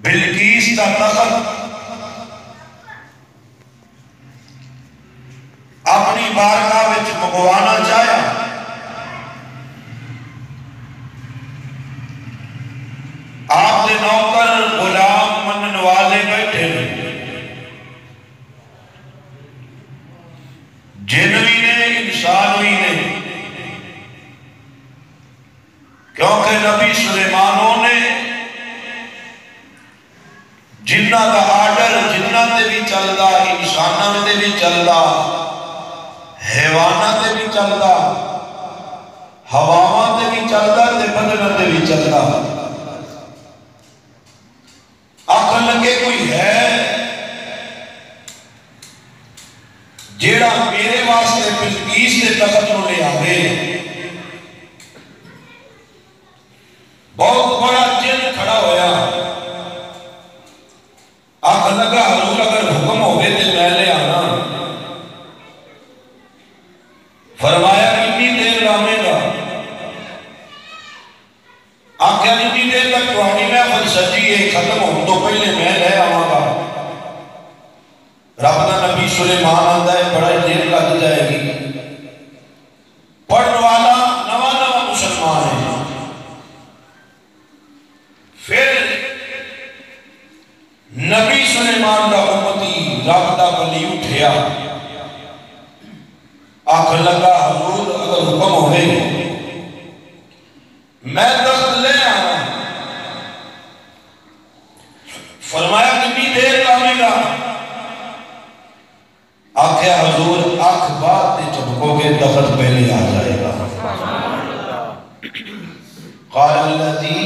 بلقیس کا تخت اپنی بارگاہ وچ منگوانا چاہیا، آپ دے نوکر غلام منن والے بیٹھے جن بھی نے انسان بھی نے، کیونکہ نبی سلیمانوں نے جنہ کا آرڈر جنہ دے بھی چلدا، انسانوں دے بھی چلدا، حیوانات دے بھی چلدا، ہواواں دے بھی چلدا تے بدناں دے بھی چلدا۔ آکھن لگے کوئی ہے جیڑا میرے واسطے بلقیس دے تخت نوں لے آوے؟ بہت بڑا جن کھڑا ہویا، آکھن لگا حضور اگر حکم ہوئے تے میں لے آنا۔ فرمایا کتنی دیر لاویں گا؟ آکھیا جتنی دیر تک تہاڈی محفل سجی ہے ختم ہون تو پہلے میں لے آواں گا۔ رب دا نبی سلیمان آندا ہے بڑا دیر لگ جائے گی، پڑھن والا نواں مسلمان ہے۔ پھر نبی سلیمان دا امتی رب دا ولی اٹھیا، آکھن لگا حضور اگر حکم ہوئے میں تخت لے آنا۔ فرمایا کتنی دیر لاویں گا؟ آکھیا حضور آنکھ بات تے چمکو گے تخت پہلے آ جائے گا۔ قال الذی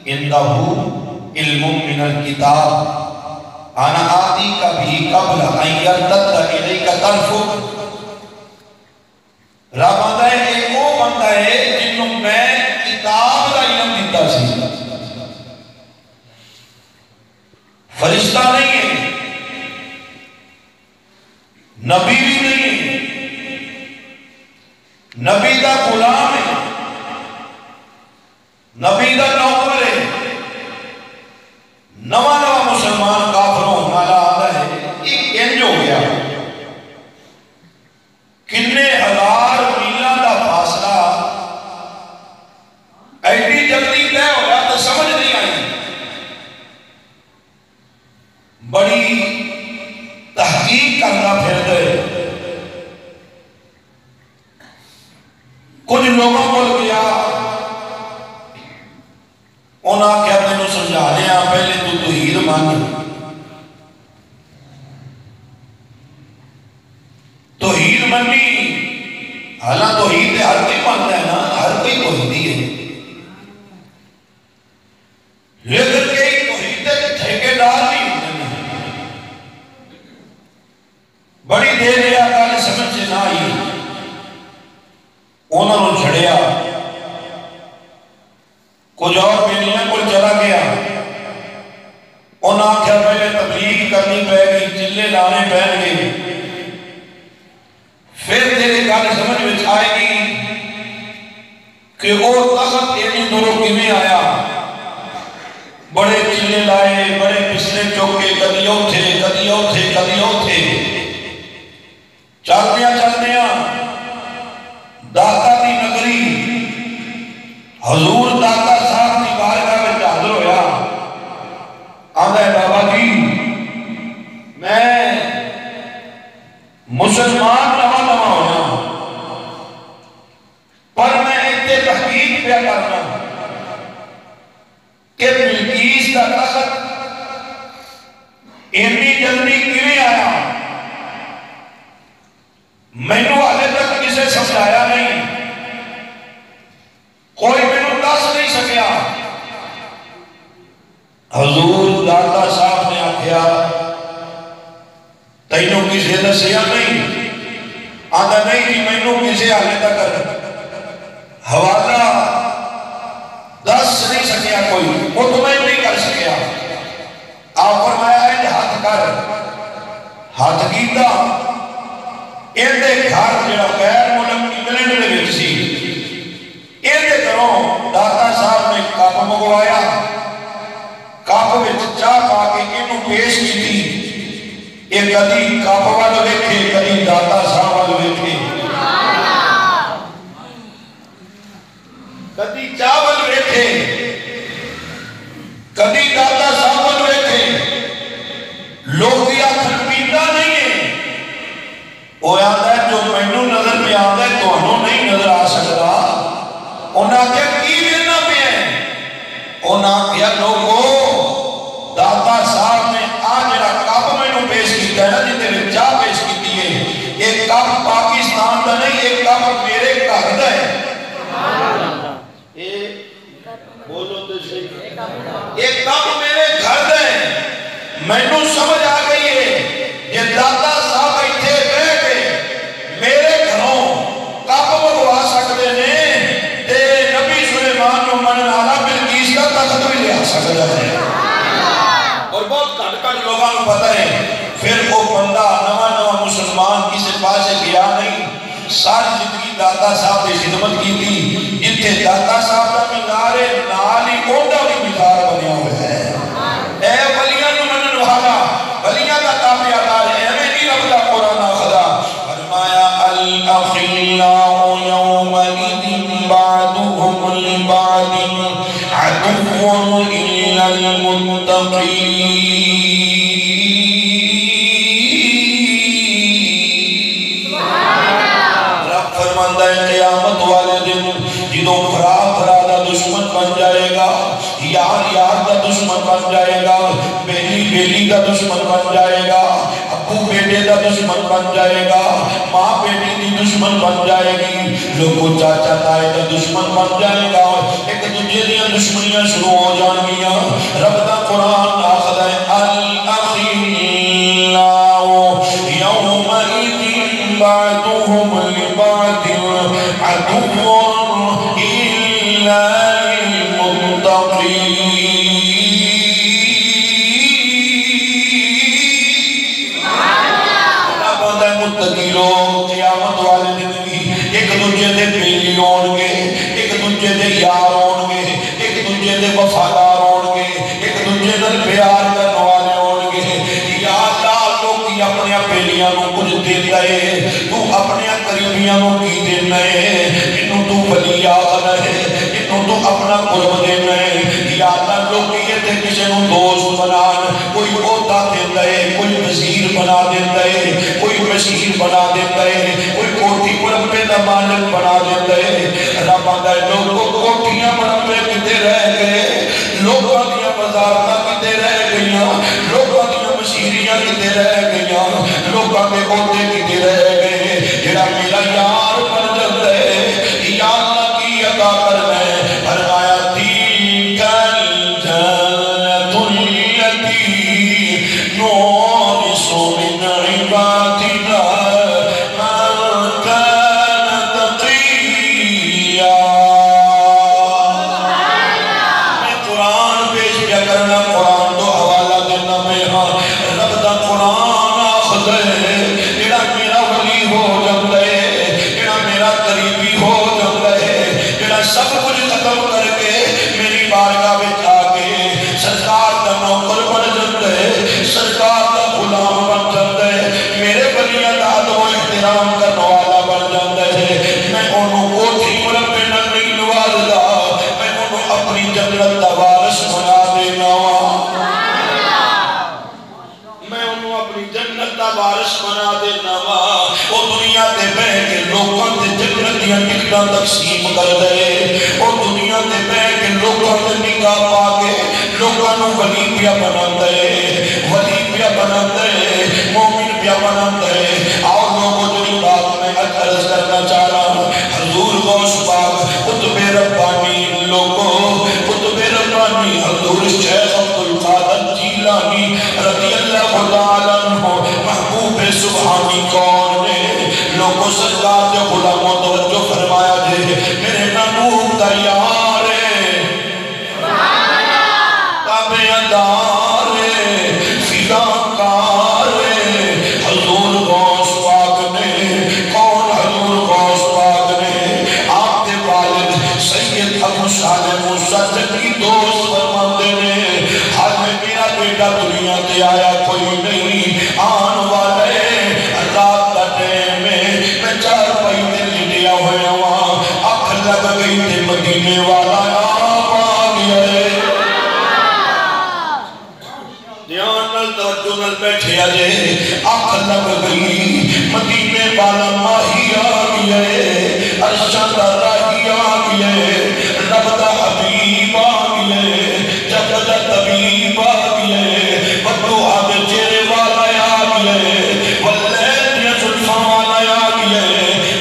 عنده علم من الکتاب انا آتیک بھی قبل ان یرتد الیک طرفک۔ رب آندا ہے ایک وہ بندہ ہے جنوں میں کتاب کا علم دیتا سی، فرشتہ نہیں ہے، نبی بھی نہیں ہے، نبی دا غلام ہے، نبی دا نوکر ہے، نواں مسلمان کافروں نالا آتا ہے۔ ایک انج ہو گیا کنے ہزار میلاں دا فاصلہ ایڈی جلدی طے ہویا تو سمجھ نہیں آئی، بڑی تحقیق کرنا پھر گئے۔ کچھ لوگوں کو گیا انہاں کیا تینوں سمجھانے آ پہلے تو توحید مان، توحید منی، حالاں توحید ہر کوئی مانتا ہے نا، ہر کوئی توحیدی ہے، لیکن کئی توحید ٹھیکے دار نہیں ہوتے ہیں۔ بڑی دیر یا گل سمجھ سے نہ آئی، انہوں نے چھڑیا، کچھ اور بیٹیاں کو چلا گیا، انہاں کیا پہلے تبلیغ کرنی پہ گئی، چلے لانے پہن گئے، پھر تیرے گل سمجھ میں آئے گی کہ وہ تخت ایڈی دوروں کیویں آیا۔ بڑے چلے لائے، بڑے پسلے چوکے، کدی اوتھے کدی اوتھے کدی اوتھے، چلدیاں چلدیاں داتا دی نگری حضور داتا صاحب کی بارگاہ میں حاضر ہویا۔ آندا ہے بابا جی میں مسلمان نواں ہویا، پر میں اتنے تحقیق پہ کرنا کہ بلقیس کا تخت اتنی جلدی کیویں آیا؟ مینوں حالے تک کسے سمجھایا نہیں، کوئی مینوں دس نہیں سکیا۔ حضور داتا صاحب نے آکھیا تینوں کسے دسیا نہیں؟ آندا نہیں جی مینوں کسے حالے تک حوالہ دس نہیں سکیا، کوئی مطمئن نہیں کر سکیا۔ آپ فرمایا ہے ہاتھ کر، ہاتھ کیتا، ایندے گھر جڑا غیر ملک انگلینڈ دے وچ سی، ایندے گھروں داتا صاحب نے کپ منگوایا، کپ وچ چاہ پا کے انہوں پیش کی، یہ کدی کپ وال ویکھے کدی داتا صاحب وال ویکھے، کدی چاہ وال ویکھے کدی داتا صاحب وال ویکھے۔ لوگ بھی آخر پیتا نہیں ہے، وہ آتا ہے جو مینوں نظر پہ آتا ہے تو انہوں نہیں نظر آ سکتا۔ انہاں کیا کی دینا پہ ہے؟ انہاں کیا لوگوں داتا صاحب نے آج جڑا کپ مینوں پیش کیتا ہے نا، جتے میں چاہ پیش کیتی ہے، یہ کپ پاکستان دا نہیں، یہ کپ میرے گھر دا ہے۔ بولو تو صحیح، یہ کپ میرے گھر دا ہے۔ مینوں سمجھ آ گئی ہے یہ داتا صاحب ایتھے بیٹھ کے میرے گھروں کپ منگوا سکتے ہیں تے نبی سلیمان نوں منن والا بلقیس کا تخت بھی لے آ سکتا ہے۔ اور بہت گھٹ گھٹ لوگوں کو پتہ ہے، پھر وہ بندہ نواں مسلمان کسی پاسے گیا نہیں، ساری زندگی داتا صاحب کی خدمت کی تھی، جتنے داتا صاحب کا مزار ہے نال ہی اوندا بھی مزار بنیا ہوا ہے۔ اے ولیاں نوں منن والا، ولیاں کا تابعدار ہے، ایویں نہیں رب دا قرآن آخدا فرمایا الاخلاء یومئذ بعضهم لبعض عدو الا المتقین۔ رب فرماتا ہے قیامت والے دن جدوں بھرا بھرا دا دشمن بن جائے گا، یار یار دا دشمن بن جائے گا، بیلی بیلی دا دشمن بن جائے گا، ابو بیٹے دا دشمن بن جائے گا، ماں بیٹی دی دشمن بن جائے گی، لوگوں چاچا تائے دا دشمن بن جائے گا، ایک دوجے دیاں دشمنیاں شروع ہو جان گیاں۔ رب دا قرآن آخر ہے الاخلاء یومئذ بعضهم لبعض عدو الا متقی لوگ قیامت والے دن بھی ایک دوجے دے بیلی ہون گے، ایک دوجے دے یار ہون گے، ایک دوجے دے وفادار ہون گے، ایک دوجے دے پیار کرنے والے ہون گے۔ یا اللہ لوگ کی اپنے بیلیاں نوں کچھ دیتا ہے، تو اپنے قریبیاں نوں کی دینا ہے، انہوں تو ولی آخر ہے، انہوں تو اپنا قرب دینا ہے۔ یا اللہ لوگ کی تے کسی نوں دوست بنان، کوئی عہدہ دیتا ہے، کوئی وزیر بنا دیتا ہے، کوئی مشیر بنا دیتا ہے، کوئی کوٹھی مربے دا مالک بنا دیتا ہے۔ رب آتا ہے لوگوں کوٹھیاں مربے کتے رہ گئے، لوگوں دیا وزارتاں کتے رہ گئیاں، لوگوں دیا مشیریاں کتے رہ گئیاں، لوگوں کے عہدے کتے رہ گئے۔ جڑا میرا یار بن جاتا ہے، یا اللہ کی عطا کرنا ہے۔ فرمایا تلک الجنۃ التی نورث من عبادنا من كان تقیا۔ میں قرآن پیش کیا کرنا، قرآن تو حوالہ دینا پہ ہاں۔ رب دا قرآن آخد ہے جڑا میرا ولی ہو جاتا ہے، جڑا میرا قریبی ہو جاتا ہے، جڑا سب کچھ ختم کر کے میری بارگاہ میں آ کے سرکار دا نوکر بن جاتا ہے، سرکار دا غلام بن جاتا ہے، میرے ولیاں دا ادب و احترام کرنے والا بن جاتا ہے۔ میں انہوں کوٹھی مربے نال نہیں نوازدا، میں انہوں اپنی جنت دا وارث بنا دینا وا، میں انہوں اپنی جنت دا وارث بنا دینا وا۔ وہ دنیا تے بیٹھ کے لوگوں تے جنت دیاں ٹکٹاں تقسیم کر دے، وہ دنیا تے بیٹھ کے لوگوں تے نگاہ پا کے لوگوں نوں ولی پیا بناتا ہے، ولی پیا بناتا ہے، مومن پیا بناتا ہے۔ اور لوگوں جو بات میں عرض کرنا چاہ رہا ہوں، حضور غوث پاک قطب ربانی لوگوں، قطب ربانی حضور شیخ عبدالقادر جیلانی رضی اللہ تعالیٰ عنہ محبوب سبحانی کون نے لوگوں سرکار جو غلاموں توجہ فرمایا جے میرے محبوب دا یار ہے، تابعدار ہے، فداکار ہے۔ حضور غوث پاک نے کون؟ حضور غوث پاک نے آپ دے والد سید ابو صالح موسیٰ جنگی دوست فرماتے نے حال میں میرا بیٹا دنیا تے آیا کوئی نہیں آن والے رات دا ٹائم میں چار پائی تے لٹیا ہویا وہاں اکھ لگ گئی تے مدینے والا آپ آ گیا دھیان نال توجہ نال بیٹھے آجے اکھ لگ گئی مدینے والا ماہی آ گیا عرشاں دا راہی آ گیا رب دا حبیب آ گیا جب دا طبیب آ گیا بدو آدھ چہرے والا آ گیا واللیل دیا زلفاں والا آ گیا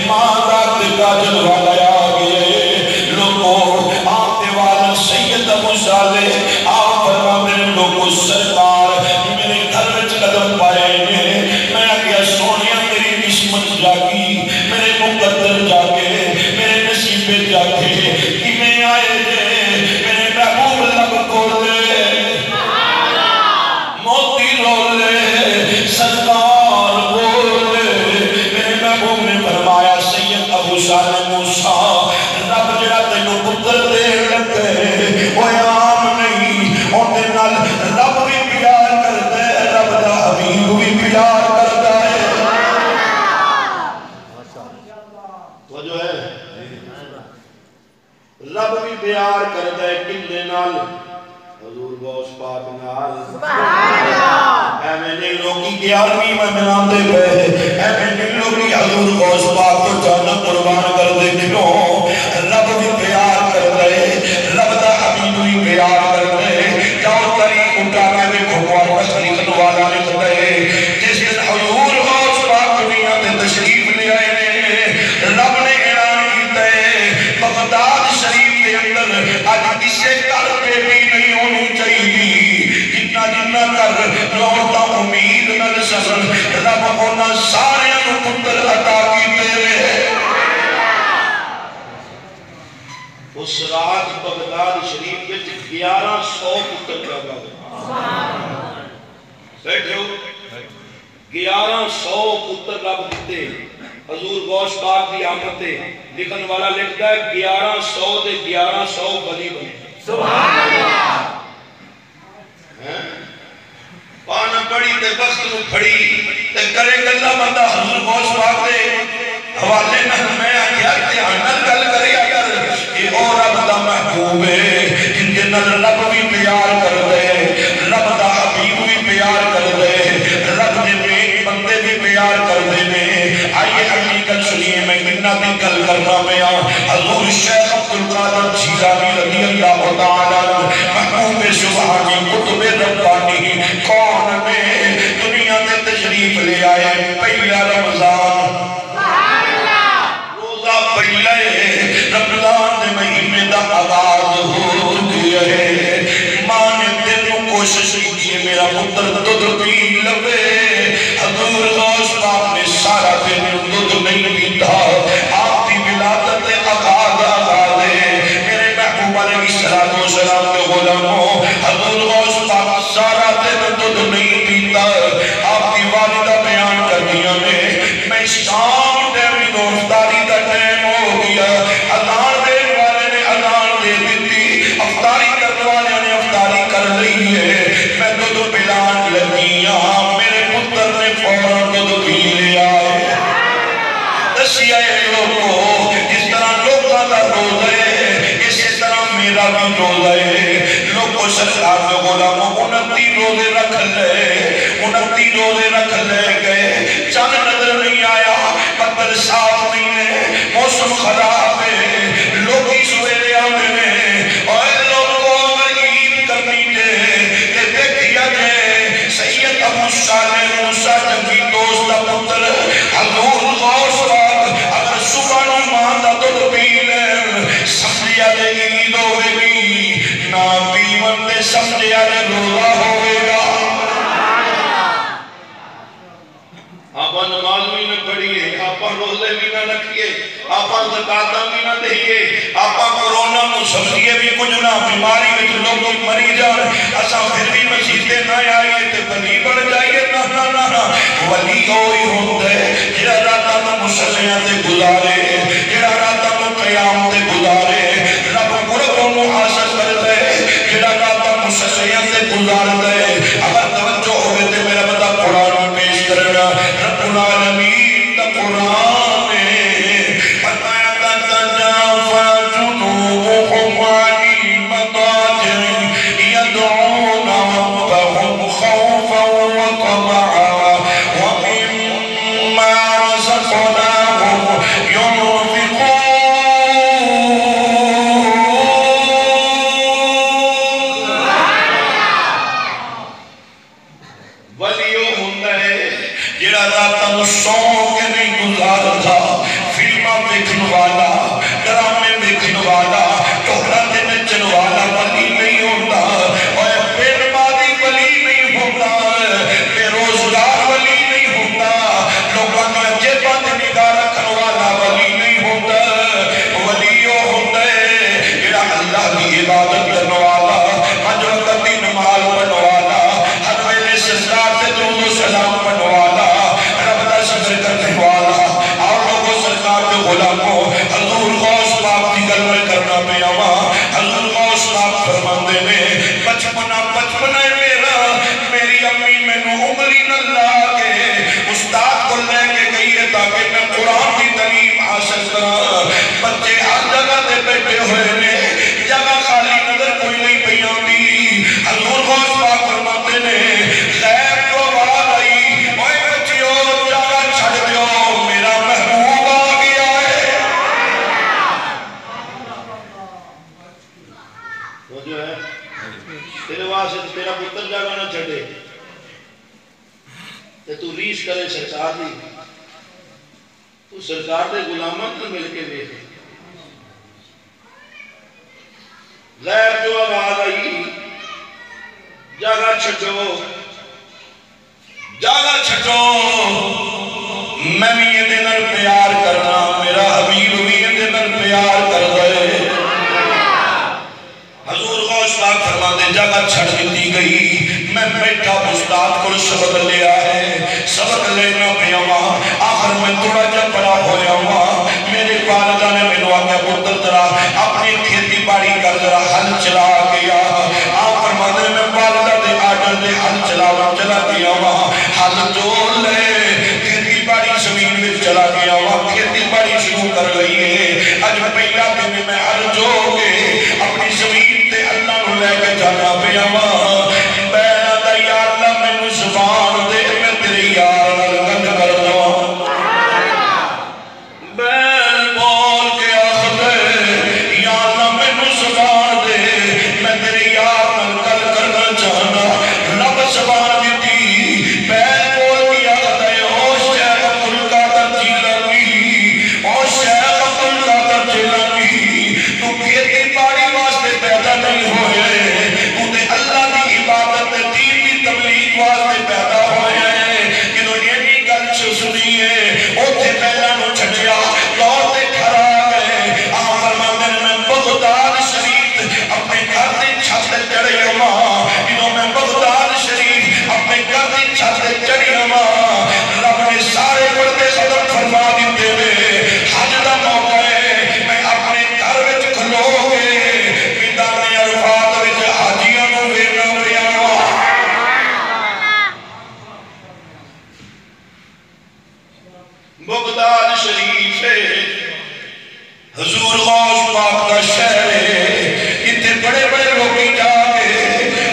ماں دے کاجل والا آ گیا لوگوں آتے والا سید ابو صالح آپ فرما میرے لوگوں سرکار میرے گھر وچ قدم پائے میں آگیا سونیا میری قسمت جاگی میرے مقدر جاگے میرے نصیبے جاگے کہ میں آئے دے میرے محبوب لب کھول دے موتی رول دے سرکار بول دے میرے محبوب نے فرمایا سید ابو صالح موسیٰ رب جڑا تینوں پتر دے لگے وہ عام نہیں ہوتے نال رب بھی پیار کر دے رب دا حبیب بھی پیار کر دے وہ جو ہے رب بھی پیار کر دے کلے نال حضور غوث پاک نال اے میں لوگی گیارہویں میں نام دے پہ اے میں لوگی حضور غوث پاک کو جانا قربان کر دے کیوں رب بھی پیار کر دے رب دا حبیب بھی پیار کر دے جاؤ طریق اٹھانا میں کھوار تشریف والا لکھ دے جس دن حضور غوث پاک دنیا دے تشریف لے آئے رب نے اعلان کیتا ہے بغداد شریف کے اندر آج کسے کر پہ بھی نہیں ہونی چاہیے جتنا جتنا کر لوٹا امید نل سفر رب ہونا سارے پتر عطا کیتے رہے اس رات بغداد شریف کے 1100 پتر لگا بیٹھے ہو 1100 پتر لگ دیتے حضور غوث پاک دی آمدے لکھن والا لکھتا ہے 1100 دے 1100 ولی بنے سبحان اللہ پانا پڑی تے وقت نو پھڑی تے کرے گلہ بندہ حضور غوث پاک دے حوالے نہ میں آگیا اتحانت گل کرے اگر یہ اور رب دا محبوب ہے جن کے نل رب بھی پیار کر دے رب دا حبیب بھی پیار کر دے رب دے نیک بندے بھی پیار کر دے آئیے اگلی کل سنیے میں کنہ بھی کل کرنا پیا حضور شیخ عبدالقادر جیلانی رضی اللہ تعالیٰ محبوب سبحانی قطب ربانی کون میں دنیا میں تشریف لے آئے پہلا رمضان روزہ پہلا رمضان دے مہینے دا آغاز ہو گیا ہے ماں نے دل کو کوشش کی میرا پتر دودھ پی لوے حضور غوث پاک نے سارا دن دودھ نہیں پیتا آپ کی ولادت آغاز ہے میرے محبوب علیہ السلام کے غلاموں حضور غوث پاک سارا دن دودھ نہیں پیتا آپ کی والدہ بیان کر دیا میں شام ٹائم افطاری کا ٹائم ہو گیا اذان دینے والے نے اذان دے دیتی افطاری کرنے والے نے افطاری کر لی ہے میں دودھ پلان لگیا میرے پتر نے فوراً دودھ پی لیا دسیا لوگوں اس طرح لوگوں کا روزہ ہے اسی طرح میرا بھی روزہ ہے لوگوں سرکار میں غلاموں 29 روزے رکھ لے گئے چاند نظر نہیں آیا بدل صاف نہیں ہے موسم خراب ہے لوگ ہی سویرے آنے میں اور لوگوں اگر عید کرنی دے دیکھیا جائے سید ابو صالح موسیٰ جنگی دوست پتر حضور غوث پاک اگر صبح نو ماندہ دودھ پی لیں سمجھیا دے عید ہوئے گی نا پیون دے سمجھیا دے روزہ ہوئے گا آپ نماز بھی نہ پڑھئے آپ روزے بھی نہ رکھئے آپ زکاة بھی نہ دہیے آپ کورونا نو سمجھئے بھی کچھ نہ بیماری میں تو لوگ مری جان اسا پھر بھی مسیحتے نہ آئیے تے بلی بڑھ جائیے نہ ولی ہوئی ہوتا ہے جڑا راتہ میں مسلیاں تے گزارے جڑا راتہ میں قیام تے گزارے رب قرب و محاسب کر دے جڑا راتہ مسلیاں تے گزار دے فرماندے نے بچپنا بچپنا میرا میری امی مینوں انگلی نہ لا کے استاد کو لے کے گئی ہے تاکہ میں قرآن کی تعلیم حاصل کراں بچے ہر جگہ تے بیٹھے ہوئے نے جگہ خالی نظر کوئی نہیں پئی آندی حضور غوث پاک فرماتے نے غیب کو آواز آئی اوے بچیو جگہ چھڑ دیو میرا محبوب آ گیا ہے وہ جو ہے تیرے واسطے تیرا پتر جگہ نہ چھڑے تے تو ریش کرے سرکار دی تو سرکار دے غلاماں نال مل کے ویکھ غیر جو آواز آئی جگہ چھٹو میں بھی یہ دن پیار کرنا میرا حبیب بھی یہ دن پیار کر دے حضور غوث پاک فرماتے جگہ چھڑ دیتی گئی میں بیٹھا استاد کو سبق لیا ہے سبق لینا پیا وہاں آخر میں تھوڑا جب بڑا ہویا ہوا میرے والدہ نے میں نے آگیا پتر ذرا اپنی کھیتی باڑی کر ذرا حل چلا گیا آپ فرماتے میں والدہ دے آڈر دے حل چلا گیا وہاں حل جو لے کھیتی باڑی زمین میں چلا گیا وہاں کھیتی باڑی شروع کر گئی ہے اج پہلا دن میں حل جو گے اپنی زمین تے اللہ نو لے کے جانا پیا وہاں بینا دا یا اللہ میں نو زبان دے میں تیرے یار نال گل کرنا بیل بول کے آخر یا اللہ میں نو زبان دے میں تیرے یار نال گل کرنا چاہنا رب زبان دیتی بیل بول کے آخر او شیخ عبدالقادر جیلانی او شیخ عبدالقادر جیلانی تو کھیتی باڑی واسطے پیدا نہیں ہوئے تو تے اللہ کی عبادت دین کی تبلیغ واسطے پیدا ہوئے جنہوں نے بھی گل سنی ہے اوتھے پہلا نو چھڑیا لوٹ تے کھڑا گئے آپ فرماندے میں بغداد شریف اپنے گھر دی چھت تے چڑھی ہوا جنہوں میں بغداد شریف اپنے گھر دی چھت تے چڑھی ہوا رب نے سارے پردے ختم فرما دیتے ہوئے حج دا موقع ہے میں اپنے گھر وچ کھلو گے میدان عرفات وچ حاجیاں نو ویکھنا پیا بغداد شریف ہے حضور غوث پاک کا شہر ہے اتنے بڑے بڑے لوگی جا کے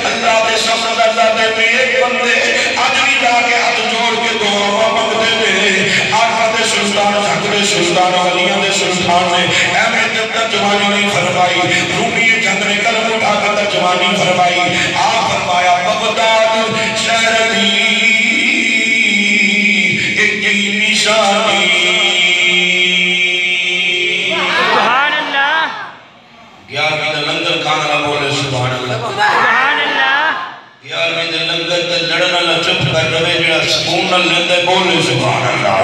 اللہ دے سمجھ اللہ دے ایک بندے آج بھی جا کے ہاتھ جوڑ کے دعا مانگتے تھے آقا دے سلطان حق دے سلطان ولیاں دے سلطان نے احمد جب ترجمانی نہیں فرمائی رومی جنگ نے قلم اٹھا کر ترجمانی فرمائی آپ فرمایا بغداد شہر دی ایک نشانی سبحان اللہ گیارہویں دے لنگر کھانا نہ بولے سبحان اللہ سبحان اللہ گیارہویں دے لنگر تے لڑنا نہ چپ کر رہے جڑا سکون نہ لیندے بولے سبحان اللہ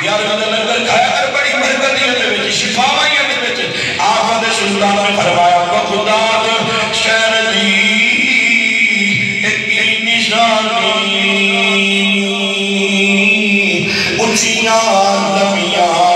گیارہویں دے لنگر کھایا کر بڑی برکتیاں دے وچ شفاوائیاں دے وچ آقا دے سلطان نے فرمایا بغداد شہر دی ایک نشانی اونچیاں لمیاں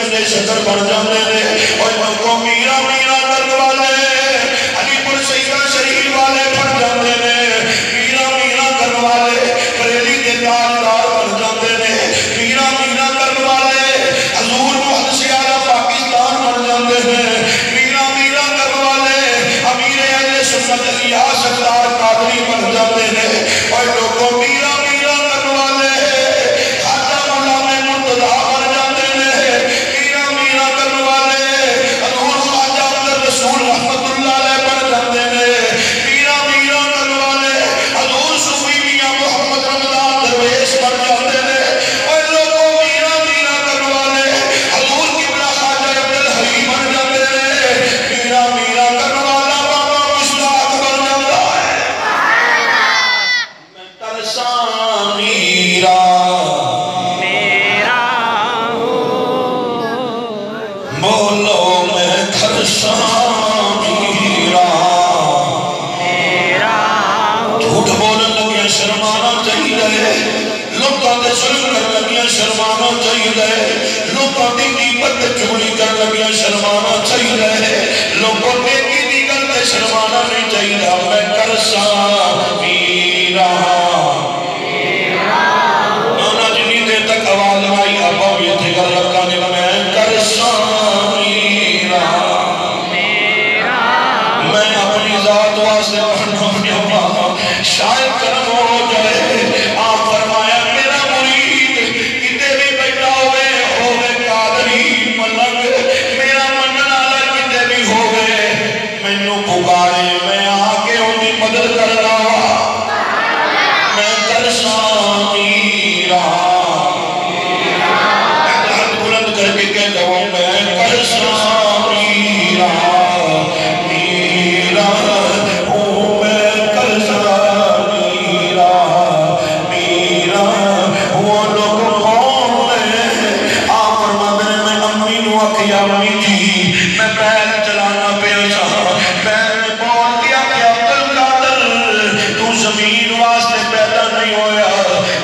سجدے شکر بن جاندے نے اور لوگوں میرا میرا کرنے والے علی پور سیدہ شریف والے بن جاندے نے میرا میرا کرنے والے بریلی کے تاجدار بن جاندے نے میرا میرا کرنے والے حضور محدث اعلیٰ پاکستان بن جاندے نے میرا میرا کرنے والے امیر اہل سنت علیہ سردار قادری بن جاندے نے اور لوگوں میرا میرا کرنے والے شرمانا چاہیے لوگوں نے کی گل تے شرمانا نہیں چاہیے میں کرسا میرا نانا جنی دیر تک آواز آئی آپ یہ تھے گل رکھا نے میں کرسا میرا میں اپنی ذات واسے پڑھنا شاید کرم ہو جائے آپ فرمایا میرا مرید کتے بھی بیٹھا ہوئے قادری ملنگ پکارے میں آکے ان کی مدد کر رہا میں ترسا میرا میں ہاتھ بلند کر کے کہتا ہوں میں ترسا میرا میرا ہوں میں ترسا میرا میرا وہ لوگ کون ہے آپ فرماتے ہیں میں امی نو اکھیا امی جی میں پیر چلانا پیشا زمین واسطے پیدا نہیں ہویا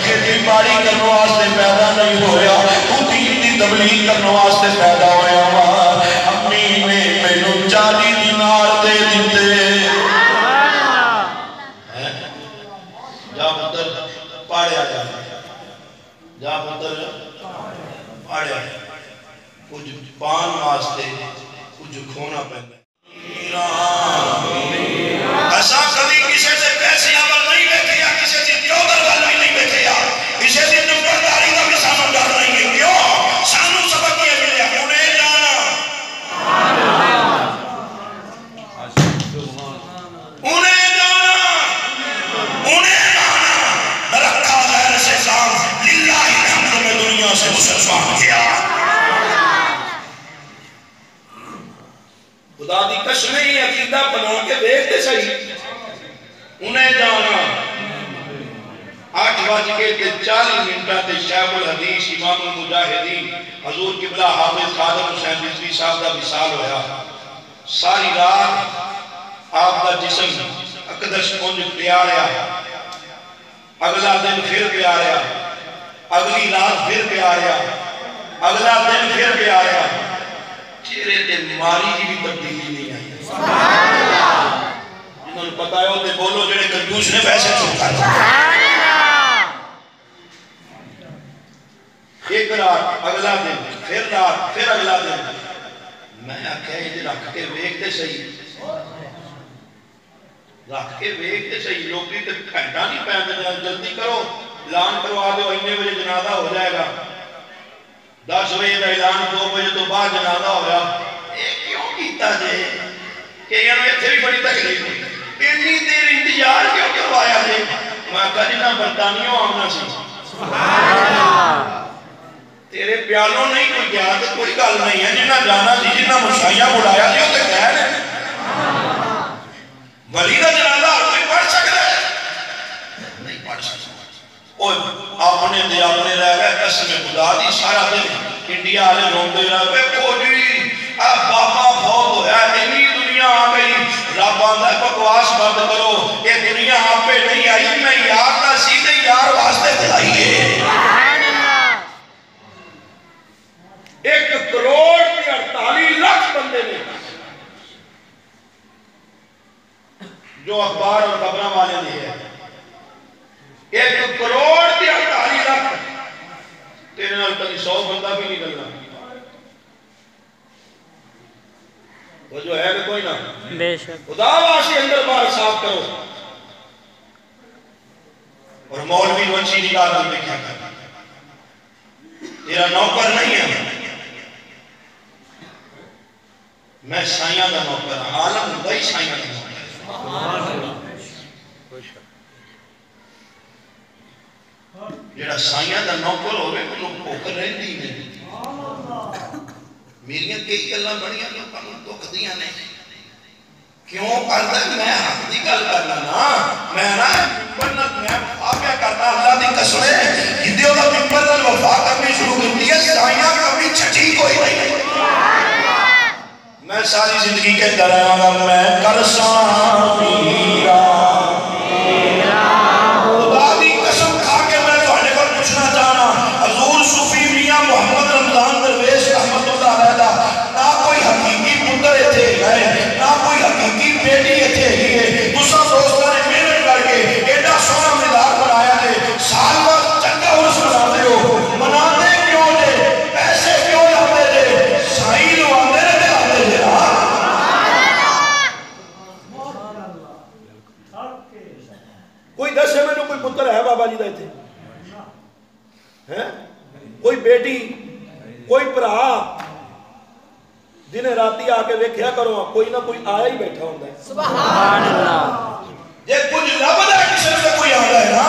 کھیتی باڑی کرنے واسطے پیدا نہیں ہویا تو دین دی تبلیغ کرنے واسطے پیدا ہویا امی نے مینوں 40 دینار دے دیتے جا پتر پاڑیا جا پتر پاڑیا کچھ پان واسطے کچھ کھونا پہنے ایسا کبھی کسی سے پیسے عمل نہیں بیٹھے یا کسی سے دیودر والا نہیں بیٹھے یا کسی سے نمبرداری کا بھی سانو ڈر نہیں ہے کیوں سانو سبق یہ ملے انہیں جانا انہیں جانا رکھا غیر سے کام للہ الحمد میں دنیا سے مسلمان کیا خدا دی قسم ہی عقیدہ بنا کے دیکھتے صحیح انہیں جانا 8:40 شیخ الحدیث امام المجاہدین حضور قبلہ حافظ خادم حسین رضوی صاحب کا وصال ہویا ساری رات آپ کا جسم اقدس پنج پیاریا اگلا دن پھر پیاریا اگلی رات پھر پیاریا اگلا دن پھر پیاریا چہرے تے ماری جی بھی تبدیلی نہیں آئی جنہوں نے پتا ہے ہوتے بولو جڑے کنجوس نے پیسے چھوٹا ایک رات اگلا دن پھر رات پھر اگلا دن میں آکھا یہ رکھ کے ویکھتے صحیح رکھ کے ویکھتے صحیح لوگ بھی گھنٹہ نہیں پہنتے جلدی کرو اعلان کروا دو اتنے بجے جنازہ ہو جائے گا 10 بجے کا اعلان 2 بجے تو بعد جنازہ ہو گیا کیوں کیتا جے کہ یہ اتنے بھی بڑی تکلیف ہوئی اتنی دیر انتظار کیوں کروایا جے میں کہا جنہ برطانیوں آمنا سی تیرے پیالوں نہیں کوئی گیا تو کوئی گل نہیں ہے جنہ جانا سی جنہ مشاہیاں بڑھایا جی وہ تو کہہ رہے ولی دا جنازہ ہر کوئی پڑھ سکتا ہے نہیں پڑھ سکتا اور اپنے دے اپنے رہ گئے قسم خدا دی سارا دن انڈیا آلے روندے رہ گئے کوئی بابا بہت ہویا اتنی دنیا آ گئی رب آندہ بکواس بند کرو یہ دنیا آپ پہ نہیں آئی میں یار نہ سیدھے یار واسطے دلائیے 1 کروڑ جو اخبار اور خبروں والے نے ہے 1 کروڑ کی 48 لاکھ تیرے نال کبھی 100 بندہ بھی نہیں کرنا وہ جو ہے کہ کوئی نہ بے شک خدا واسطے اندر باہر صاف کرو اور مولوی نو اچھی نگاہ نال دیکھا کر تیرا نوکر نہیں ہے میں سائیاں دا نوکر ہوں عالم بھائی سائیاں دا نوکر جڑا سائیاں دا نوکر ہوئے انہوں بھوک رہندی نہیں میریاں کئی گلاں بڑیاں لوکاں نوں دکھ دیاں نے کیوں کردا میں حق دی گل کرنا نا میں نا ممبر میں وفا کرنا اللہ دی قسم ہے جدے دا ممبر نال وفا کرنی شروع کیتی ہے سائیاں کبھی چھٹی کوئی نہیں میں ساری زندگی کے دریا میں کرساں میرا خدا دی قسم کھا کے میں تہاڈے کول پوچھنا چاہنا حضور صوفی میاں محمد رمضان درویش رحمت اللہ علیہ دا نہ کوئی حقیقی پتر ایتھے ہے نہ کوئی حقیقی بیٹی ایتھے ہے تساں دوستاں نے محنت کر کے ایڈا سونا مزار بنایا تے سال بعد چنگا عرس مناتے ہو مناتے کیوں جے پیسے کیوں لاتے جے سائی لو آندے نے لاتے جے کوئی دسے میں کوئی پتر ہے بابا جی دا ایتھے کوئی بیٹی کوئی پرا دن راتی آ کے ویکھیا کرو کوئی نہ کوئی آیا ہی بیٹھا ہوتا ہے سبحان اللہ یہ کچھ لبدا ہے کسی سے کوئی آتا ہے نا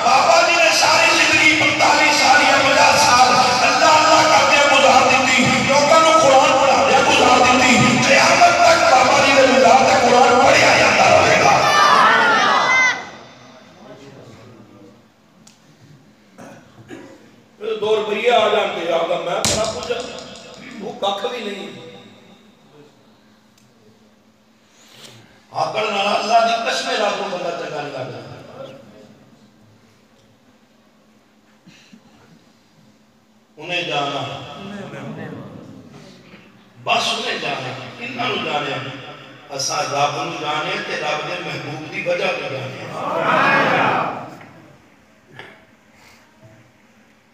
بابا جی نے ساری زندگی 45 سال یا 50 سال اللہ اللہ کرتے گزار دیتی لوگوں کو قرآن پڑھا دیا گزار دیتی قیامت تک بابا جی نے گزار تک قرآن پڑھیا جاتا رہے گا دو روپیے آ جانتے آگا میں بڑا کچھ وہ ککھ بھی نہیں آکڑ نالا اللہ دی قسمیں راتوں بندہ چکا نہیں لگا انہیں جانا بس انہیں جانا انہاں نو جانے اساں رب نو جانے تے رب دے محبوب دی وجہ تو جانے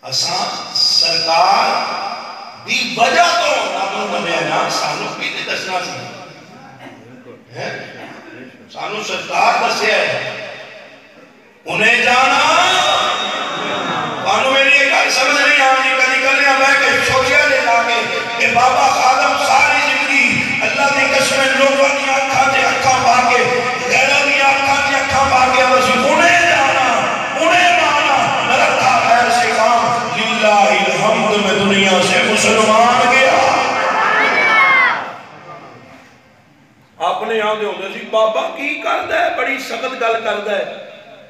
اساں سرکار دی وجہ تو رب نو منیا نا سانو کی تے دسنا سی سانو سرکار دسیا ہے انہیں جانا بانو میری ایک گل سمجھ نہیں آنی کدی کلیاں میں کہ سوچیا لے لا کے کہ بابا خادم ساری زندگی اللہ دی قسمیں لوگوں کی آنکھاں تے اکھاں پا کے غیروں کی آنکھاں تے اکھاں پا کے انہیں جانا انہیں مانا نہ رکھا خیر سے کام للہ الحمد میں دنیا سے مسلمان گیا اپنے آن دے ہوندے سی بابا کی کردا ہے بڑی سخت گل کردا ہے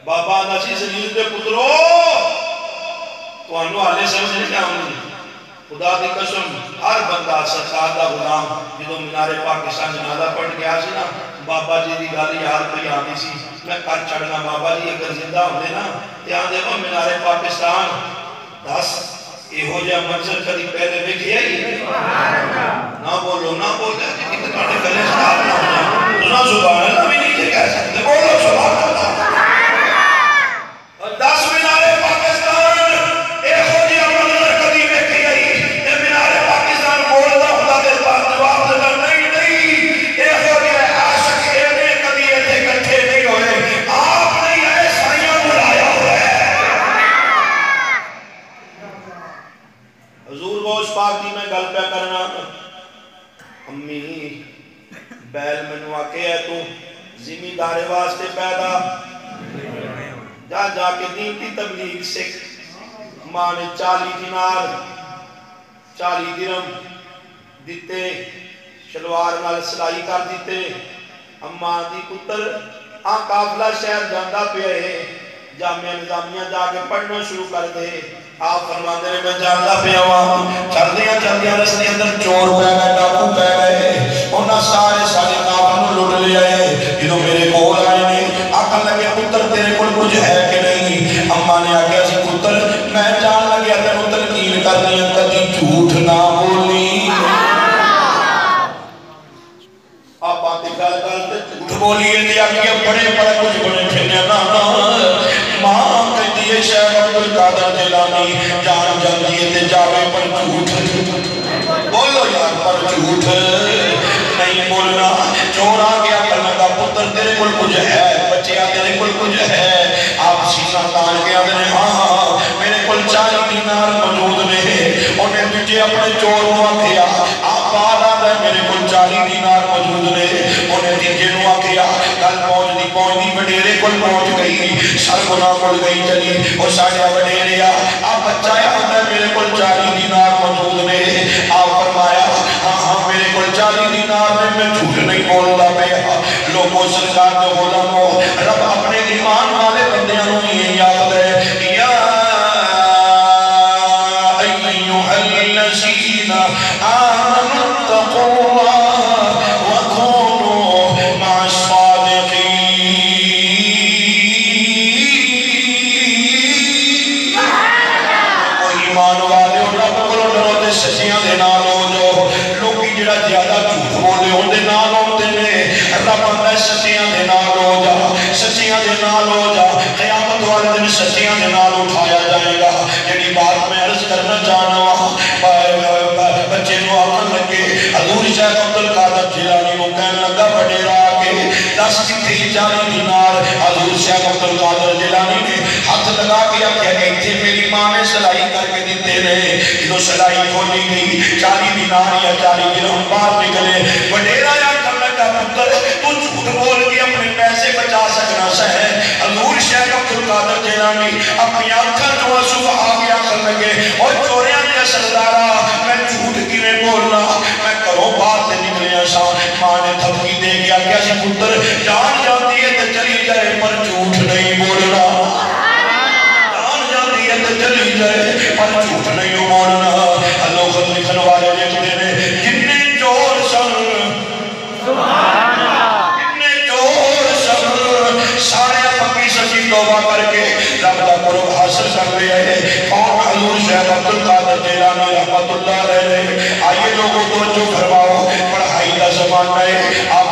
بابا نسی زلیل دے پترو تانوں حالے سمجھ نہیں آؤندی خدا دی قسم ہر بندہ سرکار دا غلام جدوں مینار پاکستان جنازہ پڑھ گیا سی نا بابا جی دی گل یاد پئی آندی سی میں کر چھڑنا بابا جی اگر زندہ ہوندے نا تے آندے او مینار پاکستان دس ایہو جہا منظر کدی پہلے ویکھیا ہی نہ بولو نہ بولے کہ تہاڈے گلے خراب نہ ہو جائے تساں سبحان اللہ بھی نہیں کہہ سکتے بولو سبحان اللہ اور 10 مینار پاکستان ایہو جہا منظر کدی ویکھیا ہی تے مینار پاکستان بولدا ہوندا تے جواب دینا نہیں ایہو جہا عاشق ایویں کدی ایتھے اکٹھے نہیں ہوئے آپ نے یہ سائیاں بلایا ہوا ہے حضور غوث پاک دی میں گل پہ کرنا امی بیل منو آکے ہے تو زمیندارے واسطے پیدا جا جا کے دین کی تبلیغ سکھ ماں نے 40 دینار 40 درہم دیتے شلوار نال سلائی کر دیتے اماں دی پتر قافلہ شہر جاندا پیا ہے جامعہ نظامیہ جا کے پڑھنا شروع کر دے آپ فرماتے ہیں میں جاندا پیا ہوں چلدیاں رستے اندر چور پہ گئے ڈاکو پہ گئے انہاں سارے کافر نوں لٹ لے آئے جدوں میرے کول آئے نے آکھن لگے پتر تیرے کول کچھ ہے کہ نہیں اماں نے آکھیا سی پتر میں جان لگیا تینوں تلقین کرنی ہے کدی جھوٹ نہ بولی آپ تے گل تے جھوٹ بولیے تے آگیا بڑے بڑے کچھ بڑے پھرنے نانا ماں کہتی ہے شیخ عبدالقادر جیلانی جان جاندی ہے تے جاوے پر جھوٹ بولو یار پر جھوٹ نہیں بولنا چور آ گیا کرنا کا پتر تیرے کل کچھ ہے بچے تیرے کل کچھ ہے آپ سینہ تان کے آدھے ہاں میرے کل 40 دینار موجود نے انہیں تجھے اپنے چور ہوا کیا آپ بعد آدھے میرے کل 40 دینار موجود نے انہیں تجھے ہوا کیا کل پہنچ دی بڑیرے کل پہنچ گئی سر گناہ کل گئی چلی اور ساڑھا بڑیرے آپ بچایا ہوتا ہے میرے کل 40 دینار موجود نے آپ فرمایا ہاں میرے کل 40 دینار میں جھوٹ نہیں بولتا پیا لوگوں سرکار جو بولا کو رب اپنے ایمان والے بندیاں یہ یاد ہے یا ایوہ الذین آمنوا اتقوا اللہ وکونوا مع الصادقین کوئی ایمان والے اور رب کو ڈرو تے سچیاں دے نال ہو جو لوگی جڑا زیادہ جھوٹ بولے ہوں دے نال ہوتے نے رب اندر سچیاں دے نال ہو جا سچیاں دے نال ہو جا قیامت والے دن سچیاں دے نال اٹھایا جائے گا جڑی بات میں عرض کرنا چاہنا بچے نو آمن لگے حضور شیخ عبدالقادر جیلانی کو کہنے لگا بڑیرا کے 10 کتھے 40 دینار حضور شیخ عبدالقادر جیلانی نے ہاتھ لگا کیا کہ ایتھے میری ماں نے سلائی کر کے دیتے رہے جو سلائی کھولی گئی 40 دینار یا 40 درہم باہر نکلے بڑیرا یا کرنے کا پتر تو جھوٹ بول کے اپنے پیسے بچا سکنا ہے حضور شیخ عبدالقادر جیلانی اپنی آنکھاں جو آنسو آ گیا کر لگے اور چوریاں دیا سردارہ میں جھوٹ کی میں بولنا میں کروں بات سے نکلیا سا ماں نے تھپکی دے گیا کیا سی پتر جان جاتی ہے تو چلی جائے پر جھوٹ نہیں بولنا جان جاتی ہے تو چلی جائے پر جھوٹ نہیں بولنا اللہ خود لکھن والے لکھتے ہیں جتنے چور سن سبحان اللہ جتنے چور سن سارے پکی سچی توبہ کر کے رب دا قرب حاصل کر رہے ہیں اور حضور شیخ عبدالقادر جیلانی رحمت اللہ رہے آئیے لوگوں توجہ فرماؤ پڑھائی کا زمانہ ہے آپ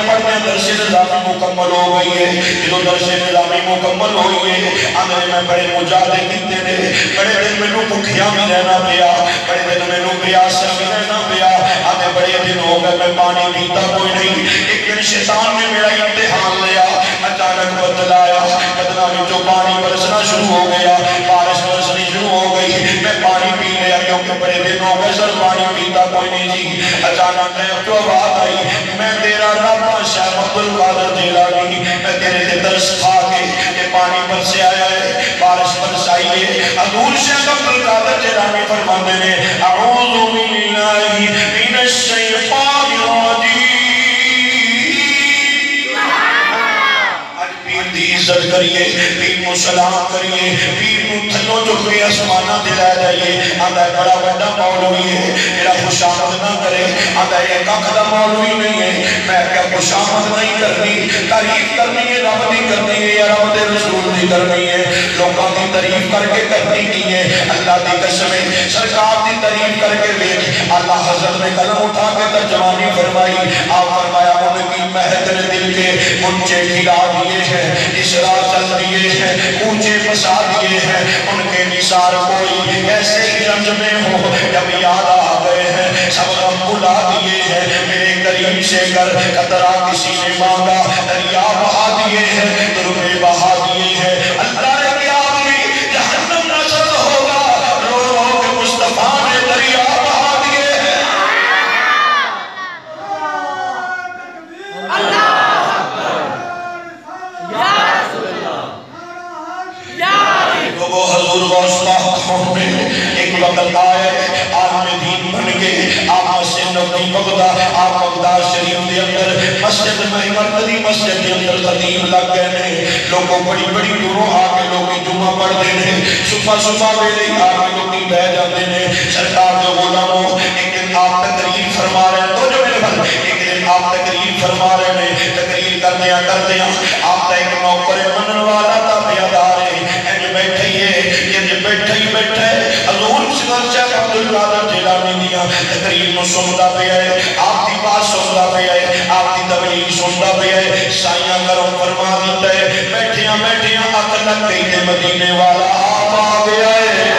پڑھنے درس نظامی مکمل ہو گئی ہے جدو درس نظامی مکمل ہوئی ہے اندھے میں بڑے مجاہدے کیتے نے بڑے دن میں نو بکھیاں بھی رہنا پیا بڑے دن میں نو پیاسا بھی رہنا پیا اندھے بڑے دن ہو گئے میں پانی پیتا کوئی نہیں ایک دن شیطان نے میرا امتحان لیا اچانک بدلایا بدلا میں جو پانی برسنا شروع ہو گیا بارش برسنی شروع ہو گئی میں پانی پی لیا کیونکہ بڑے دن ہو گئے سر پانی پیتا کوئی نہیں جی اچانک میں جو بات آئی میں تیرا رب شیخ عبدالقادر جیلانی میں تیرے دے درس کھا کے یہ پانی پر سے آیا ہے بارش پر سے آئی ہے حضور شیخ عبدالقادر جیلانی فرماندے نے اعوذ باللہ من الشیطان الرجیم عزت کریے پیر کو سلام کریے پیر کو تھلو جو کوئی اسمانہ دلائے جائیے آدھا بڑا بڑا مولوی ہے میرا خوش آمد نہ کرے آدھا یہ کاکھدہ مولوی نہیں ہے میں کیا خوش آمد نہیں کرنی تعریف کرنی ہے رب نہیں کرنی ہے یا رب دے رسول نہیں کرنی ہے لوگوں کی تعریف کر کے کرنی کی ہے اللہ دی قسمیں سرکار دی تعریف کر کے بیٹھ اللہ حضرت نے قلم اٹھا کے ترجمانی فرمائی آپ فرمایا ان کی مہد نے دل کے منچے کھلا دیے ہیں اسرا چل دیے ہیں اونچے پسا دیے ہیں ان کے نثار کوئی ایسے ہی رنج میں ہو جب یاد آ گئے ہیں سب غم بھلا دیے ہیں میرے کریم سے کر قطرہ کسی نے مانگا دریا بہا دیے ہیں دربے بہا دیے ہیں اللہ نے کیا بھی جہنم نصر ہوگا رو رو کے مصطفیٰ نے دریا بہا دیے ہیں اللہ وہ حضور غوث پاک میں ایک وقت آئے عالم دین بن کے آپ مسجد نبی بغداد آپ بغداد شریف دے اندر مسجد میں مرتدی مسجد دے اندر خطیب لگ گئے نے لوگوں بڑی بڑی دوروں آ کے لوگ جمعہ پڑھ دے نے صبح صبح ویلے آ کے لوگ بہ جاتے نے سرکار جو غلاموں ایک دن آپ تقریر فرما رہے ہیں تو جو میرے بھائی ایک دن آپ تقریر فرما رہے ہیں تقریر کرتے ہیں آپ کا ایک نوکر منن والا تھا بیادار ہے بیٹھے حضور شیخ عبدالقادر جیلانی دیا تقریر میں سنتا پہ آئے آپ کی بات سنتا پہ آئے آپ کی تقریر سنتا پہ ہے سائیاں کرم فرما دیتا ہے بیٹھیاں بیٹھیاں اک لگ گئی تے مدینے والا آپ آ گیا ہے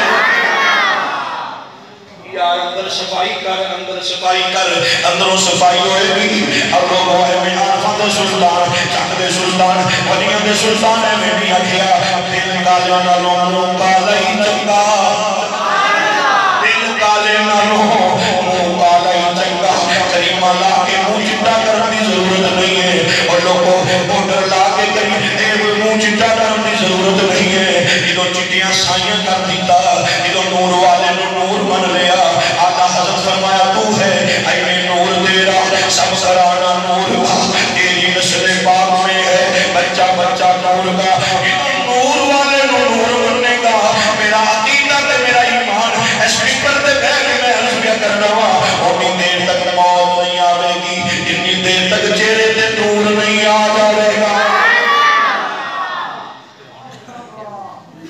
یار اندر صفائی کر اندروں صفائی ہوئے گی اب لوگ ہوئے میں آنفہ دے سلطان چک دے سلطان ولیاں دے سلطان ہے میں بھی آکھیا دل کا جانا لوگوں کالا ہی چنگا دل کالے نالوں منہ کالا ہی چنگا کریم اللہ کے منہ چٹا کرنے کی ضرورت نہیں ہے اور لوگوں بوٹر لا کے منہ چٹا کرنے کی ضرورت نہیں ہے جدو چٹیاں سائیاں کر دیتا جدو نور والے نور بن لیا آقا حضرت فرمایا تو ہے اے نور تیرا سب سرانا نور کا تیری نسل پاک میں ہے بچہ بچہ نور کا نور والے نور بننے کا میرا عقیدہ تے میرا ایمان اسپیکر تے بیٹھ کے میں حلفیہ کرنا ہوا اتنی دیر تک موت نہیں آوے گی جتنی دیر تک چہرے تے نور نہیں آ جاوے گا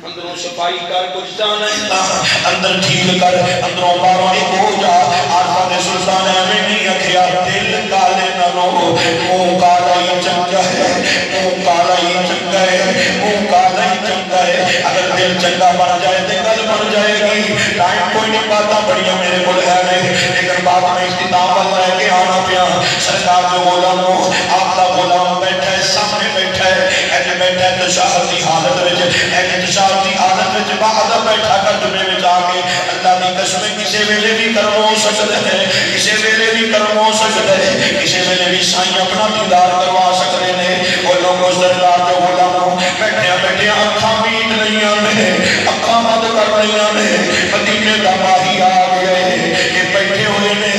اندروں صفائی کر کچھ جانا ہے اندر ٹھیک کر اندروں باروں ایک ہو جا آرفہ دے سلطان ہے میں نہیں اکھیا دل کالے نہ لو منہ کالا ہی چنگا ہے منہ کالا ہی چنگا ہے منہ کالا ہی چنگا ہے اگر دل چنگا بن جائے تو کل بن جائے گی ٹائم کوئی نہیں پاتا بڑیاں میرے کو ہے لیکن بعد میں اختتام لے کے آنا پیا سرکار جو غلام ہو آپ کا غلام بیٹھا ہے سامنے بیٹھا ہے ایسے بیٹھا ہے تشاہدی حالت وچ ایسے تشاہدی حالت وچ بعد بیٹھا کر دنے میں جا کے اللہ دی قسم کسے ویلے بھی کرم ہو سکتا ہے کسے ویلے بھی کرم ہو سکتا ہے کسے ویلے بھی سائیں اپنا دیدار کروا سکتے ہیں اور لوگوں سرکار جو غلام ہو بیٹھے بیٹھے اکھاں میٹ نہیں آنے اکھاں بند کر نہیں آنے مدینے دا ماہی آ گئے کہ بیٹھے ہوئے نے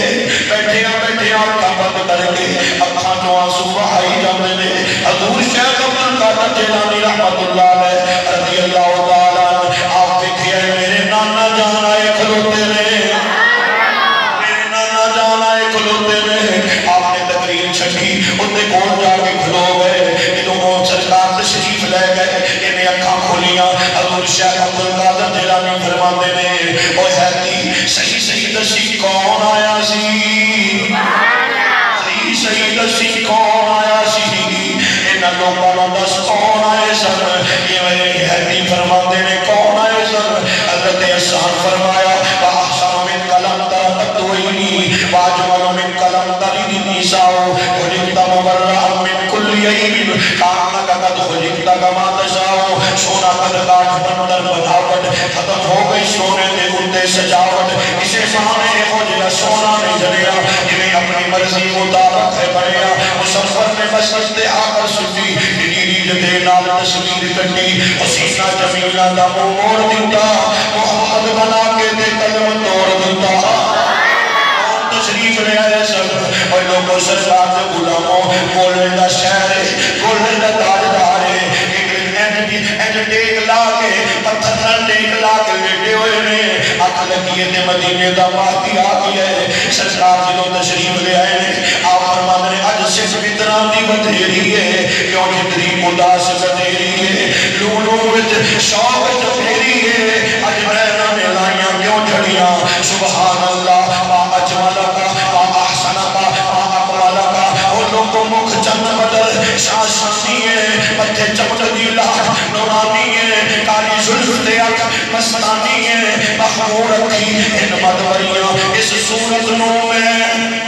بیٹھے بیٹھے اکھاں بند کر کے اکھاں جو آنسو بہائی جاندے نے حضور شیخ عبد القادر جیلانی رحمت اللہ علیہ رضی اللہ تعالیٰ آپ دیکھئے میرے نانا جان آئے کھلوتے نے میرے نانا جان آئے کھلوتے نے آپ نے تقریر چھکی انہیں کون جا کے کھلو گئے جدوں وہ سرکار تشریف لے گئے انہیں اکھاں کھولیاں حضور شیخ عبد القادر جیلانی فرماتے نے اوہ حیدی صحیح صحیح دسی کون آیا سی صحیح صحیح دسی کون آیا سی انہاں لوگوں دس کون آئے سن یہ میرے حیدی فرماتے نے کون آئے سن حضرت احسان فرمایا وَأَحْسَنُ مِنْ قَلَمْ تَرَتَّوْئِنِي وَأَجْمَلُ مِنْ قَلَمْ تَرِدِ النِّسَاءُ خُلِقْتَ مُبَرَّأً مِنْ كُلِّ عَيْبٍ كَأَنَّكَ قَدْ خُلِقْتَ كَمَا تَشَاءُ سونا قد کاٹ بندر بناوٹ ختم ہو گئی سونے دے اندے سجاوٹ اسے سامنے ہو جیا سونا نہیں جلیا جنہیں اپنی مرضی مطابق ہے بڑھیا مسفر نے مسجد آ کر سٹی دے نال تصویر کٹی حسینہ جمیلہ دا موڑ دیتا محمد بنا کے دے قلم توڑ دیتا تشریف لے آئے سب اور لوگوں سرکار دے غلاموں گولڈ دا شہر گولڈ دا تاجدار ایک ٹیک لا کے پتھر نال ٹیک لا کے لیٹے ہوئے نے اکھ لگیے تے مدینے دا مہدی آ گیا ہے سرکار جدوں تشریف لے آئے نے آپ فرماتے ہیں اج صرف اتنا دی بدھیری ہے کیوں جتنی اداس بدھیری ہے لولوں وچ شوق بدھیری ہے اج بہنا نے لائیاں کیوں جھڑیاں سبحان اللہ ما اجملک ما احسنک ما اکملک اور لوگوں مکھ چند بدل شاشانی ہے پتھے چمک دی لاکھ نورانی ہے کاری زلف دے اکھ مستانی ہے مخمور رکھی ان مدوریاں اس صورت نو میں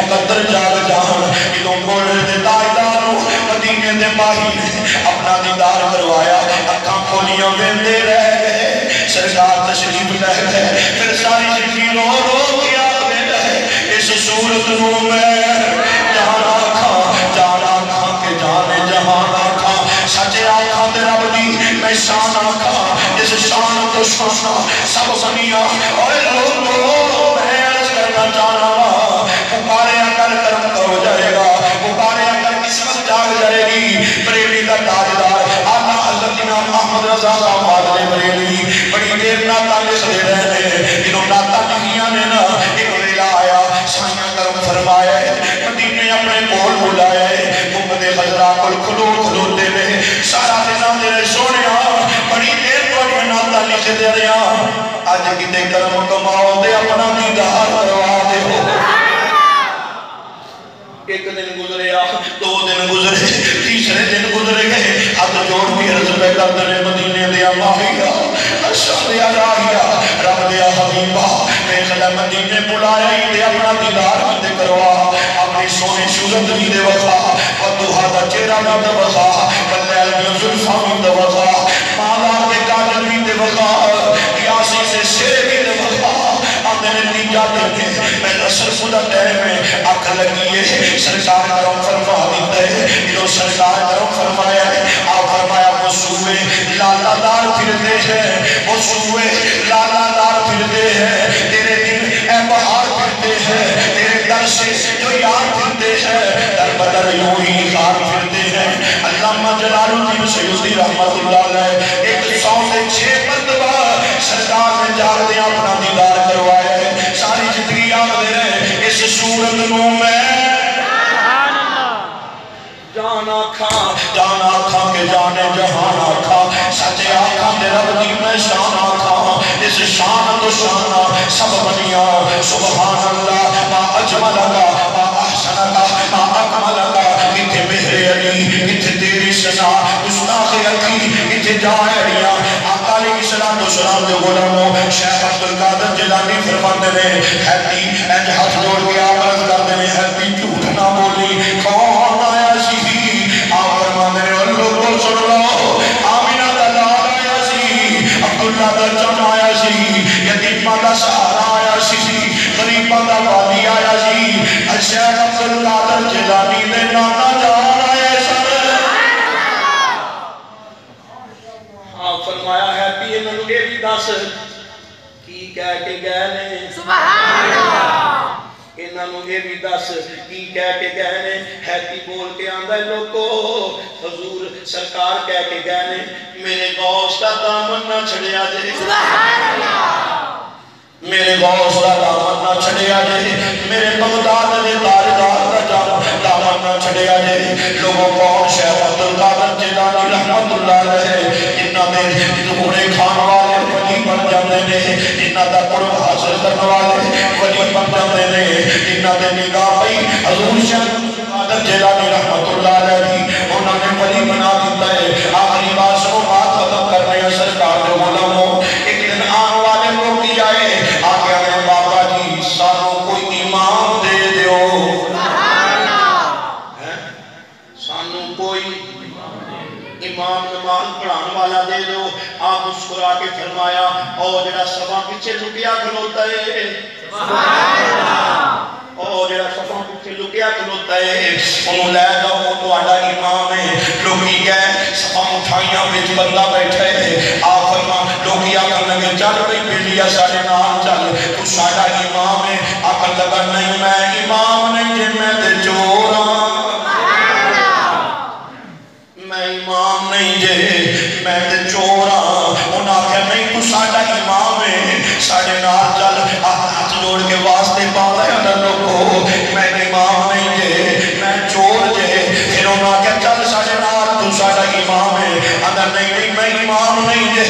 مقدر جاگ جان جدوں گولڈ دے تاجدار مدینے دے ماہی نے اپنا دیدار کروایا اکھاں کھولیاں ویندے رہ گئے سرکار تشریف لے گئے پھر ساری زندگی رو رو کے آتے رہے اس صورت نو میں جان آکھاں کے جانے جہان آکھاں سچے آکھاں تے رب دی میں شان آکھاں اس شان کو شوشا سب سنیا اور لوگوں میں عرض کرنا چاہنا پکارے اگر کرم ہو جائے گا پکارے اگر قسمت جاگ جائے گی بریلی کا تاجدار آقا حضرت امام احمد رضا صاحب فاضل بریلی بڑی دیر ناتا لکھتے رہنے جنہوں ناتا لکھیاں نے نا ایک ویلا آیا سائیاں کرم فرمایا مدینے اپنے کول بلایا لیا 2 دن گزرے تیسرے دن گزرے گئے ہاتھ جوڑ کے عرض پہ کرتے ہیں مدینے دیا ماہیا ارشد دیا راہیا رب دیا حبیبہ دیکھ لے مدینے بلایا ہی دے اپنا دیدار بھی کروا اپنی سونے صورت بھی دے وفا ودوہا دا چہرہ بھی دے وفا بلیل بھی زلفا بھی دے وفا مالار دے کاجل بھی دے وفا قیاسی سے سیر بھی دے وفا آدھے نے نیجا دیتے میں رسل خدا ٹہر میں آکھ لگیے سرکار کرم فرما دیتے جو سرکار کرم فرمایا ہے آپ فرمایا وہ سوئے لالا دار پھرتے ہیں وہ سوئے لالا دار پھرتے ہیں تیرے دن اے بہار پھرتے ہیں تیرے در سے جو یار پھرتے ہیں در بدر یوں ہی غار پھرتے ہیں علامہ جلال الدین سیوطی رحمت اللہ علیہ 100 سے 6 مرتبہ سرکار نے جاگ دیا اپنا دیدار کروایا ہے ساری زندگی یاد دے رہے اس صورت نو میں جانا کھا کے جانے جہانا کھا سچے آقا دے رب دی میں شانا کھا اس شان تو شانا سب بنیا سبحان اللہ ما اجملکا ما احسنکا ما اکملکا کتے مہر علی کتے تیری سنا گستاخ اکی کتے جاہریاں آقا علیہ السلام دے غلاموں شیخ عبدالقادر جیلانی فرماتے ہیں ہیتی اینج ہاتھ جوڑ کے آمرز کرتے ہیں ہیتی جھوٹ نہ بولی کون آیا سی آپ فرماتے ہیں اللہ کو سن لو آمینہ دا لال آیا سی عبداللہ دا چم آیا سی یتیمہ دا سہارا آیا سی غریبہ دا والی آیا سی شیخ عبدالقادر جیلانی دے نانا جان آیا سر آپ فرمایا ہے پیے ننو یہ بھی دس کی کہہ کے گئے نے سبحان اللہ انہوں نے بھی دس کی کہہ کے گئے نے ہیتی بول کے آندہ لوگو حضور سرکار کہہ کے گئے نے میرے غوث کا دامن نہ چھڑیا جائے سبحان اللہ میرے غوث کا دامن نہ چھڑیا جائے میرے بغداد دے تاجدار کا دامن نہ چھڑیا جائے لوگوں کون شیخ عبدالقادر جیلانی رحمت اللہ علیہ انہاں نے دھوڑے کھان والے ولی بن جاندے نے انہاں دا قرب حاصل کرنے والے ولی بن جاندے نے انہاں دے نگاہ پئی حضور شیخ عبدالقادر جیلانی رحمت اللہ علیہ انہاں نے ولی بنا دیتا ہے آخری بات سنو بات ختم کرنے ہیں سرکار دے غلاموں ایک دن آن والے لوگ کی آئے آگے آگے بابا جی سانوں کوئی امام دے دیو سانوں کوئی امام نماز پڑھان والا دے دو آپ مسکرا کے فرمایا اور جڑا سبا پیچھے لکیا کھلوتا ہے اور جڑا سبا پیچھے لکیا کھلوتا ہے انہوں لے جاؤ وہ تو آڈا امام ہے لوگی گئے سبا مٹھائیاں بیچ بندہ بیٹھے آپ فرما لوگی آکر لگے چل رہی بیلیا سارے نام چل تو ساڑا امام ہے آکر لگا نہیں میں امام نہیں جن میں دے چورا میں امام نہیں جے میں تے چورا انہاں آکھیا نہیں تو ساڑا امام ہے ساڑے نار چل ہاتھ جوڑ کے واسطے پاتا ہے اندر لوگو میں امام نہیں جے میں چور جے پھر انہاں آکھیا چل ساڑے نار تو ساڑا امام ہے اندر نہیں میں امام نہیں جے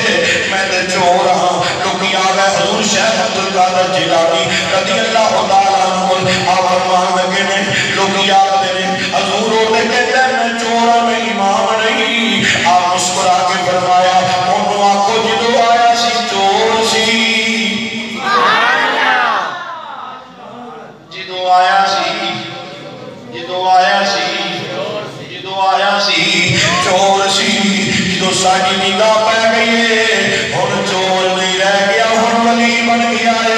میں تے چورا لوگی آگئے حضور شیخ عبدالقادر جیلانی رضی اللہ تعالیٰ عنہ آپ فرمان لگے نے لوگی آگئے نے حضور ہوتے کہتے ہیں میں چورا میں امام نہیں آپ مسکرا کے فرمایا انہوں آکو جدو آیا سی چور سی جدو آیا سی چور سی جدو ساڑی نگاہ پہ گئی ہے ہن چور نہیں رہ گیا ہن ولی بن گیا ہے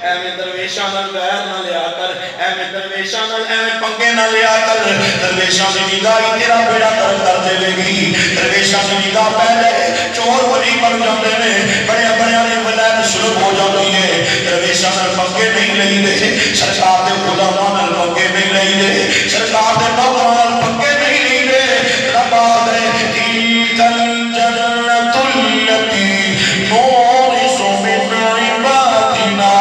ایویں درویشاں نال ویر نہ لیا کر ایویں درویشاں نال ایویں پنگے نہ لیا کر درویشاں دی نگاہ تیرا بیڑا کر دے گی درویشاں دی نگاہ پہلے چور ولی بن جاندے نے بڑے بڑے نے ولایت شروع ہو جاتی ہے درویشاں نال پنگے نہیں لئی دے سرکار دے غلاماں نال پنگے نہیں لئی دے سرکار دے نوکراں نال پنگے نہیں لئی دے رب آخدے تلک الجنۃ التی نورث من عبادنا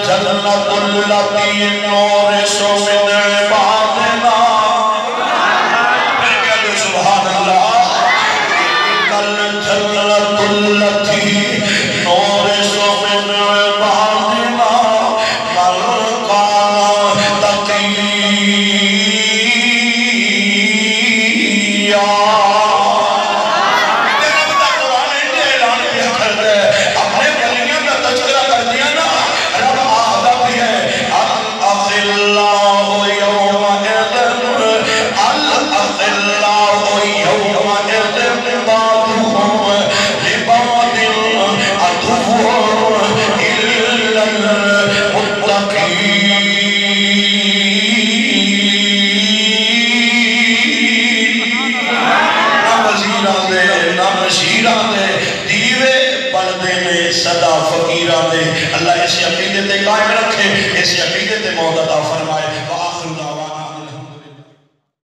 جنت التي نورث من عبادنا سبحان اللہ الجنة التي نورث من عبادنا من كان تقيا اپنے بلیوں کا تذکرہ کر دیا نا رب آدھا بھی ہے الأخلاء يومئذ بعضهم لبعض عدو إلا المتقين نہ وزیراں دے نہ مشیراں دے دیوے بلدے میں صدا فقیراں دے اللہ اس عقیدے تے قائم رکھے اس عقیدے تے موت عطا فرمائے